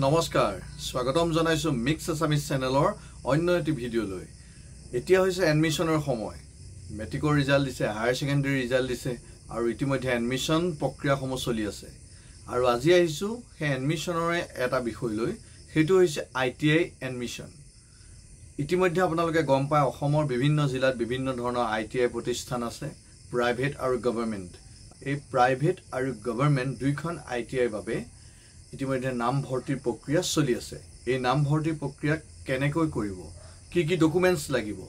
নমস্কাৰ স্বাগতম জনাইছো মিক্স আসামিজ চেনেলৰ অন্য এটি ভিডিও লৈ এতিয়া হৈছে এডমিশনৰ সময় মেট্ৰিকৰ ৰিজাল্ট দিছে হায়াৰ সেকেন্ডাৰী ৰিজাল্ট দিছে আৰু ইতিমধ্যে এডমিশন প্ৰক্ৰিয়াসমূহ চলি আছে আৰু আজি আহিছো হে এডমিশনৰ এটা বিষয় লৈ হেতু হৈছে আইটিআই এডমিশন ইতিমধ্যে আপোনালোকে গম পায় অসমৰ বিভিন্ন জিলাত বিভিন্ন ধৰণৰ আইটিআই প্ৰতিষ্ঠান আছে প্ৰাইভেট আৰু গভৰ্ণমেণ্ট এই প্ৰাইভেট আৰু গভৰ্ণমেণ্ট দুইখন আইটিআইৰ বাবে ইতিমধ্যে নাম ভৰ্তিৰ প্ৰক্ৰিয়া চলি আছে এই নাম ভৰ্তিৰ প্ৰক্ৰিয়া কেনেকৈ কৰিব কি ডকুমেন্টস লাগিব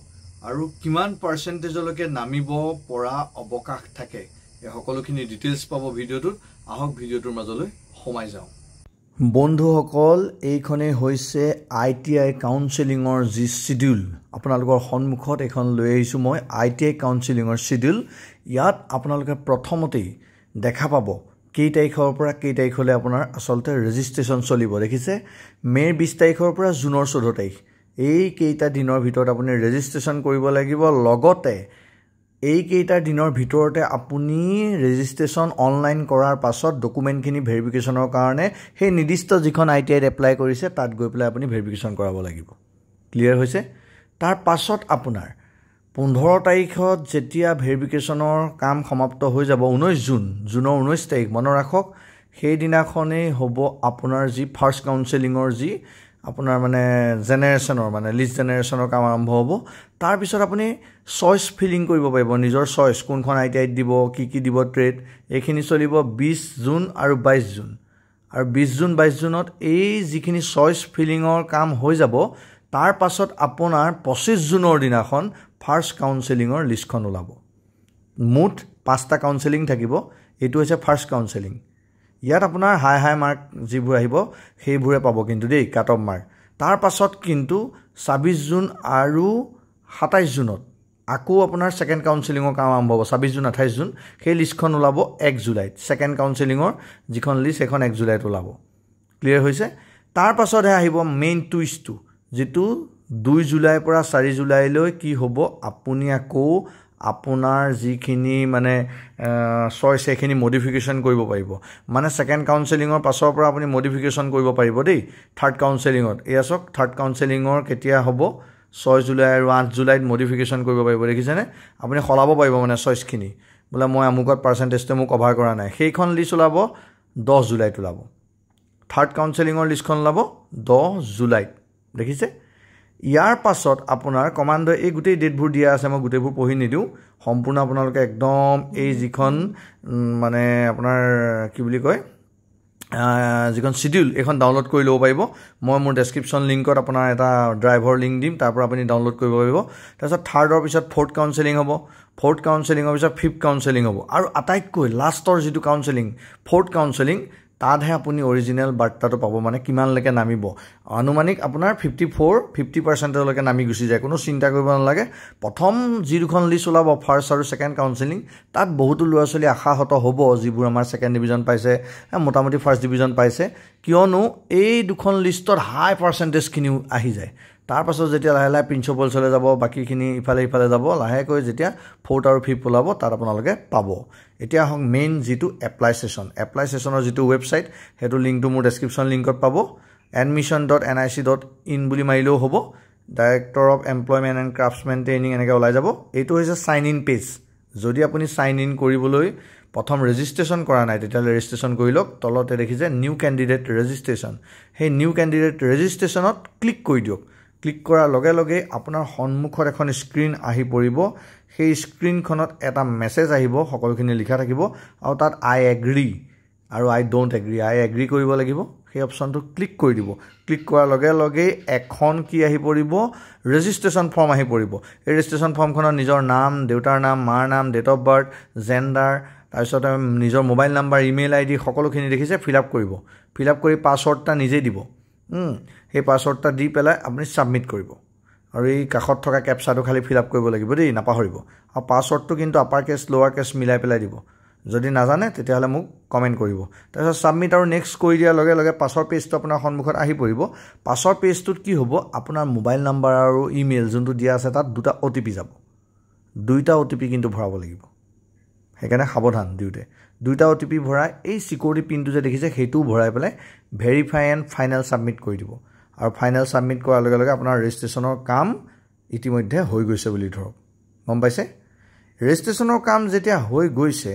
আৰু কিমান পাৰ্সেন্টেজলৈকে নামিব পৰা অবকাশ থাকে এই সকলোখিনি ডিটেইলছ পাব ভিডিওটোত আহক ভিডিওটোৰ মাজলৈ সোমাই যাওঁ বন্ধুসকল এইখনে হৈছে আইটিআই কাউন্সেলিংৰ জি শিডিউল আপোনালোকৰ সন্মুখত এখন লৈ আহিছো মই আইটিআই কাউন্সেলিংৰ শিডিউল ইয়াত আপোনালোকে প্ৰথমতেই দেখা পাব কেই তাৰিখৰ পৰা কেই তাৰিখলৈ আপোনাৰ আসলতে ৰেজিষ্ট্ৰেচন চলিব দেখিছে মেৰ 20 তাৰিখৰ পৰা জুনৰ 14 তাৰিখ এই কেইটা দিনৰ ভিতৰত আপুনি ৰেজিষ্ট্ৰেচন কৰিব লাগিব লগতে এই কেইটা দিনৰ ভিতৰতে আপুনি ৰেজিষ্ট্ৰেচন অনলাইন কৰাৰ পাছত ডকুমেন্টখিনি ভেৰিফিকেশনৰ কাৰণে সেই নিৰ্দিষ্ট যিখন আইটিআই এপ্লাই কৰিছে তাত গৈ পেলাই আপুনি ভেৰিফিকেশন কৰাব লাগিব ক্লিয়াৰ হৈছে তাৰ পাছত আপোনাৰ 15 তাৰিখত যেতিয়া ভেৰিফিকেশনৰ কাম সমাপ্ত হৈ যাব 19 জুনৰ 19 তাৰিখ মনত ৰাখক সেই দিনাখনেই হ'ব আপোনাৰ যি ফাৰ্স্ট কাউন্সেলিংৰ যি আপোনাৰ মানে জেনাৰেশনৰ মানে লিষ্ট জেনাৰেশনৰ কাম আৰম্ভ হ'ব তাৰ পিছত আপুনি চয়েস ফিলিং কৰিব পাৰিব নিজৰ চয়েস কোনখন আইটিআই দিব কি দিব ট্ৰেড এইখিনি চলিব 20 জুন আৰু 22 জুন আৰু 20 জুন 22 জুনত এই যিখিনি চয়েস ফিলিংৰ কাম হৈ যাব তাৰ পাছত আপোনাৰ 25 জুনৰ দিনাখন ফাৰ্স্ট কাউন্সেলিংৰ লিষ্টখন ওলাব মুঠ 5টা কাউন্সেলিং থাকিব এটো হৈছে ফাৰ্স্ট কাউন্সেলিং ইয়াত আপোনাৰ হাই মাৰ্ক যিবোৰ আহিব সেইবোৰে পাব কিন্তু দেই কাট অফ মাৰ্ক তাৰ পাছত কিন্তু 26 জুন আৰু 27 জুনত আকৌ আপোনাৰ সেকেন্ড কাউন্সেলিংৰ কাম আৰম্ভ হ'ব 26 জুন 28 জুন সেই লিষ্টখন ওলাব 1 জুলাইত সেকেন্ড কাউন্সেলিংৰ যিখন লিষ্ট এখন 1 জুলাইত ওলাব ক্লিয়াৰ হৈছে তাৰ পাছতহে আহিব মেইন টুইষ্টটো যেটো 2 জুলাইৰ পৰা 4 জুলাইলৈ কি হ'ব আপুনি আকৌ আপোনাৰ যিখিনি মানে চয়েস এখিনি মডিফিকেশন কৰিব পাৰিব মানে সেকেন্ড কাউন্সেলিংৰ পাছৰ পৰা আপুনি মডিফিকেশন কৰিব পাৰিব দেই থাৰ্ড কাউন্সেলিংত এয়াসক থাৰ্ড কাউন্সেলিংৰ কেতিয়া হ'ব 6 জুলাই আৰু 8 জুলাইত মডিফিকেশন কৰিব পাৰিব দেখিছেনে আপুনি খলাব পাৰিব মানে চয়েসখিনি বলে মই আমুকত পাৰ্সেন্টেজটো মোক কভাৰ কৰা নাই সেইখন লিষ্ট ওলাব 10 জুলাইত ওলাব থাৰ্ড কাউন্সেলিংৰ লিষ্টখন ওলাব 10 জুলাইত দেখিছে ইয়াৰ পাছত আপোনাৰ কমান্ডৰ এই গুটেই ডেটবোৰ দিয়া আছে মই গুটেইবোৰ পঢ়ি নিদিও সম্পূৰ্ণ আপোনালোকে একদম এই যিখন মানে আপোনাৰ কি বুলি কয় যিখন শিডিউল এখন ডাউনলোড কৰি ল'ব পাৰিব মই মোৰ ডেসক্ৰিপচন লিংকত আপোনাৰ এটা ড্ৰাইভৰ লিংক দিম তাৰ পৰা আপুনি ডাউনলোড কৰিব পাৰিব তাৰপিছত থাৰ্ডৰ পিছত ফৰ্থ কাউন্সেলিং হ'ব ফৰ্থ কাউন্সেলিংৰ পিছত ফিফথ কাউন্সেলিং হ'ব আৰু আটাইতকৈ লাষ্টৰ যিটো কাউন্সেলিং ফৰ্থ কাউন্সেলিং তাতহে আপুনি অৰিজিনাল বাৰ্তাটো পাব মানে কিমান লৈকে নামিব আনুমানিক আপোনাৰ 50% লৈকে নামি গুছি যায় কোনো চিন্তা কৰিব নালাগে প্ৰথম যি দুখন লিষ্ট ওলাব ফাৰ্স্ট আৰু সেকেন্ড কাউন্সেলিং তাত বহুতো লৰাছলি আশাহত হ'ব যিবোৰ আমাৰ সেকেন্ড ডিভিজন পাইছে মোটামুটি ফাৰ্স্ট ডিভিজন পাইছে কিয়নো এই দুখন লিষ্টত হাই পাৰ্সেন্টেজ খিনি আহি যায় তাৰ পাছত যেতিয়া লাহে প্ৰিন্সিপাল চলে যাব বাকিখিনি ইফালে যাব লাহেকৈ যেতিয়া ফৰ্থ আৰু ফিফথ ওলাব তাত আপোনালোকে পাব এতিয়া হক মেইন যেটো এপ্লাই সেশনৰ যেটো ওয়েবসাইট হেতু লিংকটো মোৰ ডেসক্ৰিপচন লিংকত পাব admission.nic.in বুলি মাৰিলেও হ'ব director of employment and craftsmen training এনেকৈ ওলাই যাব এইটো হৈছে সাইন ইন পেজ যদি আপুনি সাইন ইন কৰিবলৈ প্ৰথম ৰেজিষ্ট্ৰেচন কৰা নাই তেতিয়ালে ৰেজিষ্ট্ৰেচন কৰি লওক তলতে দেখিছে নিউ ক্যান্ডিডেট ৰেজিষ্ট্ৰেচন সেই নিউ ক্যান্ডিডেট ৰেজিষ্ট্ৰেচনত ক্লিক কৰি দিয়ক ক্লিক কৰাৰ লগে লগে আপোনাৰ সন্মুখত এখন স্ক্ৰিন আহি পৰিব সেই স্ক্ৰিনখনত এটা মেছেজ আহিব সকলোখিনি লিখা থাকিব আৰু তাত আই এগ্ৰি আৰু আই ডোন্ট এগ্ৰি আই এগ্ৰি কৰিব লাগিব সেই অপচনটো ক্লিক কৰি দিব ক্লিক কৰাৰ লগে লগে এখন কি আহি পৰিব ৰেজিষ্ট্ৰেচন ফৰ্ম আহি পৰিব এই ৰেজিষ্ট্ৰেচন ফৰ্মখনৰ নিজৰ নাম দেউতাৰ নাম মাৰ নাম ডেট অফ বাৰ্থ জেন্ডাৰ তাৰপিছত নিজৰ মোবাইল নাম্বাৰ ইমেইল আইডি সকলোখিনি দেখিছে ফিল আপ কৰি পাছৱৰ্ডটা নিজে দিব সেই পাছৱৰ্ডটা দি পেলাই আপুনি সাবমিট কৰিব আৰু এই কাখত থকা ক্যাপচাটো খালি ফিল আপ কৰিব লাগিব দেই নাপাহৰিব আৰু পাছৱৰ্ডটো কিন্তু আপাৰ কেছ লোৱাৰ কেছ মিলাই পেলাই দিব যদি নাজানে তেতিয়াহলে মোক কমেন্ট কৰিব তাৰপিছত সাবমিট আৰু নেক্সট কৰি দিয়াৰ লগে লগে পাছৰ পেজটো আপোনাৰ সন্মুখত আহি পৰিব পাছৰ পেজটোত কি হ'ব আপোনাৰ মোবাইল নাম্বাৰ আৰু ইমেইল যোনটো দিয়া আছে তাত দুটা ওটিপি যাব দুইটা ওটিপি কিন্তু ভৰাব লাগিব সেইকাৰণে সাৱধান দুটা OTP ভৰাই এই সিকিউৰিটি পিনটো যে দেখিছে সেইটো ভৰাই পেলাই ভেৰিফাই এণ্ড ফাইনেল সাবমিট কৰি দিব আৰু ফাইনেল সাবমিট কৰাৰ লগে লগে আপোনাৰ ৰেজিষ্ট্ৰেচনৰ কাম ইতিমধ্যে হৈ গৈছে বুলি ধৰক গম পাইছে ৰেজিষ্ট্ৰেচনৰ কাম যেতিয়া হৈ গৈছে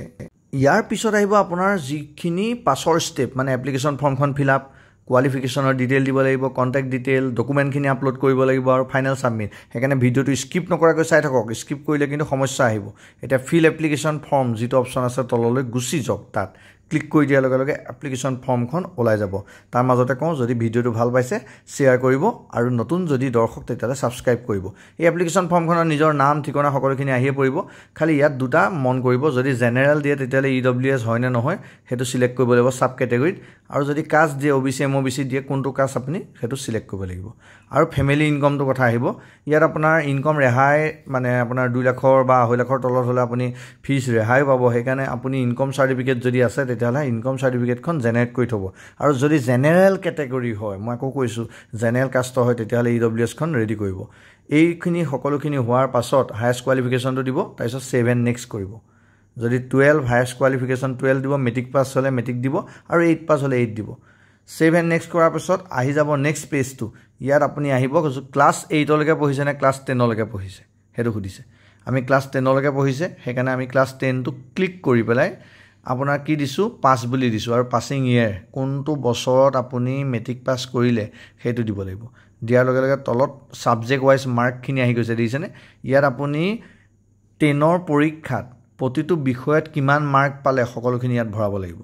ইয়াৰ পিছত আহিব আপোনাৰ যিখিনি পাছৰ ষ্টেপ মানে এপ্লিকেশ্যন ফৰ্মখন ফিল আপ কোৱালিফিকেশ্যনৰ ডিটেইল দিব লাগিব কন্টেক্ট ডিটেইল ডকুমেণ্টখিনি আপলোড কৰিব লাগিব আৰু ফাইনেল সাবমিট সেইকাৰণে ভিডিঅ'টো স্কিপ নকৰাকৈ চাই থাকক স্কিপ কৰিলে কিন্তু সমস্যা আহিব এতিয়া ফিল এপ্লিকেশ্যন ফৰ্ম যিটো অপশ্যন আছে তললৈ গুচি যাওক তাত ক্লিক কৰি দিয়াৰ লগে লগে এপ্লিকেশ্যন ফৰ্মখন ওলাই যাব তাৰ মাজতে কওঁ যদি ভিডিঅ'টো ভাল পাইছে শ্বেয়াৰ কৰিব আৰু নতুন যদি দৰ্শক তেতিয়ালে সাবস্ক্ৰাইব কৰিব এই এপ্লিকেশ্যন ফৰ্মখনৰ নিজৰ নাম ঠিকনা সকলোখিনি আহিয়ে পৰিব খালি ইয়াত দুটা মন কৰিব যদি জেনেৰেল দিয়ে তেতিয়ালে EWS হয় নে নহয় হেতু সিলেক্ট কৰিব লাগিব সাব ক্যাটাগৰীত আৰু যদি কাষ্ট দিয়ে OBC MOBC দিয়ে কোনটো কাষ্ট আপুনি হেতু সিলেক্ট কৰিব লাগিব আৰু ফ্যামিলি ইনকামটো কথা আহিব ইয়াত আপোনাৰ ইনকাম ৰেহাই মানে আপোনাৰ 2 লাখৰ বা 2.5 লাখৰ তলত হলে আপুনি ফিজ ৰেহাই পাব সেইকাৰণে আপুনি ইনকাম সাৰ্টিফিকেট যদি আছে তেতিয়ালে ইনকাম সাৰ্টিফিকেটখন জেনাৰেট কৰি থব আৰু যদি জেনেৰেল ক্যাটাগৰী হয় মই আকৌ কৈছো জেনেৰেল কাষ্ট হয় তেতিয়ালে EWS খন ৰেডি কৰিব এইখিনি সকলোখিনি হোৱাৰ পাছত হাইয়েষ্ট কোৱালিফিকেশনটো দিব তাৰপিছত 7 নেক্সট কৰিব যদি 12 হাইয়েষ্ট কোৱালিফিকেশন 12 দিব মেট্ৰিক পাস হলে মেট্ৰিক দিব আৰু 8 পাস হলে 8 দিব 7 নেক্সট কৰাৰ পাছত আহি যাব নেক্সট পেজটো ইয়াত আপুনি আহিব ক্লাস 8 লৈকে পঢ়িছে নে ক্লাস 10 লৈকে পঢ়িছে হেতু খুদিছে আমি ক্লাস 10 লৈকে পঢ়িছে সেইকাৰণে আমি ক্লাস 10 টো ক্লিক কৰি পেলাই আপোনাৰ কি দিছো পাস বুলি দিছো আৰু পাসিং ইয়াৰ কোনটো বছৰত আপুনি মেট্ৰিক পাস কৰিলে হেতু দিব লাগিব দিয়াৰ লগে লগে তলত সাবজেক্ট ওয়াইজ মাৰ্ক খিনি আহি গৈছে দিছেনে ইয়াত আপুনি 10ৰ পৰীক্ষাত প্ৰতিটো বিষয়ত কিমান মাৰ্ক পালে সকলোখিনি ইয়াত ভৰাব লাগিব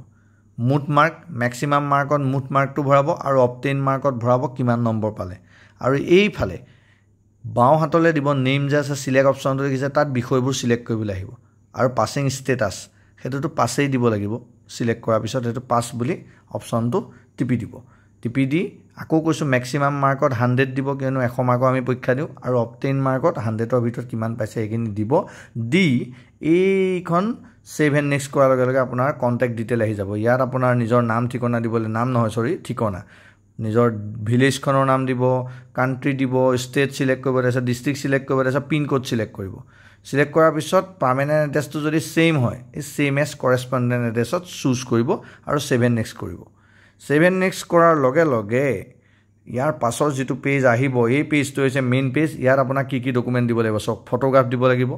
মুঠ মাৰ্ক ম্যাক্সিমাম মাৰ্কত মুঠ মাৰ্কটো ভৰাব আৰু অবটেইন মাৰ্কত ভৰাব কিমান নম্বৰ পালে আৰু এইফালে বাও হাতলে দিব নেম যে আছে সিলেক্ট অপচনটো দেখিছে তাত বিষয়বোৰ সিলেক্ট কৰিবলৈ আহিব আৰু পাসিং ষ্টেটাস হেতুটো পাসেই দিব লাগিব সিলেক্ট কৰাৰ পিছত হেতু পাস বুলি অপচনটো টিপি দি আকৌ কৈছো ম্যাক্সিমাম মাৰ্কত 100 দিব কিয়নো 100 মাৰ্কৰ আমি পৰীক্ষা দিও আৰু অবটেইন মাৰ্কত 100ৰ ভিতৰত কিমান পাইছে এইখিনি দিব দি এইখন 7 নেক্সট কৰাৰ লগে লগে আপোনাৰ কন্টাক্ট ডিটেইল আহি যাব ইয়াত আপোনাৰ নিজৰ নাম ঠিকনা দিবলৈ নাম নহয় সৰি ঠিকনা নিজৰ ভিলেজখনৰ নাম দিব কান্ট্ৰি দিব ষ্টেট সিলেক্ট কৰিব আছে ডিস্ট্ৰিক্ট সিলেক্ট কৰিব আছে পিন কোড সিলেক্ট কৰিব সিলেক্ট কৰাৰ পিছত পাৰ্মানেন্ট এড্ৰেছটো যদি সেম হয় এই সেম এজ কৰেসপন্ডেন্ট এড্ৰেছত চুজ কৰিব আৰু 7 নেক্সট কৰিব 7 নেক্সট কৰাৰ লগে লগে ইয়াৰ পাছৰ যেটো পেজ আহিব এই পেজটো হৈছে মেইন পেজ ইয়াত আপোনাৰ কি কি ডকুমেন্ট দিব লাগিব সব ফটোগ্ৰাফ দিব লাগিব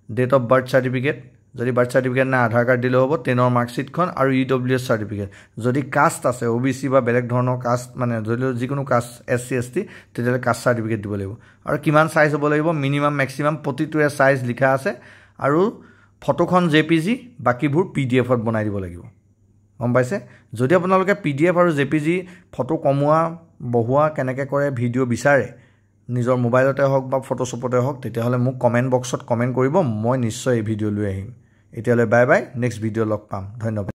ডেট অফ বাৰ্থ সাৰ্টিফিকেট যদি বাৰ্থ সাৰ্টিফিকেট না আধাৰ কাৰ্ড দিলে হ'ব 10ৰ মাৰ্কশিটখন আৰু EWS সাৰ্টিফিকেট যদি কাষ্ট আছে OBC বা বেলেগ ধৰণৰ কাষ্ট মানে যিকোনো কাষ্ট SC ST তেতিয়ালে কাষ্ট সাৰ্টিফিকেট দিব লাগিব আৰু কিমান সাইজ হ'ব লাগিব মিনিমাম ম্যাক্সিমাম প্ৰতিটোৰে সাইজ লিখা আছে আৰু ফটোখন JPG বাকিবোৰ PDF ত বনাই দিব লাগিব গম পাইছে যদি আপোনালোকে PDF আৰু JPG ফটো কমোৱা বহুৱা কেনেকৈ কৰে ভিডিও বিচাৰে নিজৰ মোবাইলতে হওক বা ফটোশপতে হওক তেতিয়াহলে মোক কমেন্ট বক্সত কমেন্ট কৰিব মই নিশ্চয় এই ভিডিও লৈ আহিম এতিয়ালৈ বাই বাই নেক্সট ভিডিও লগ পাম ধন্যবাদ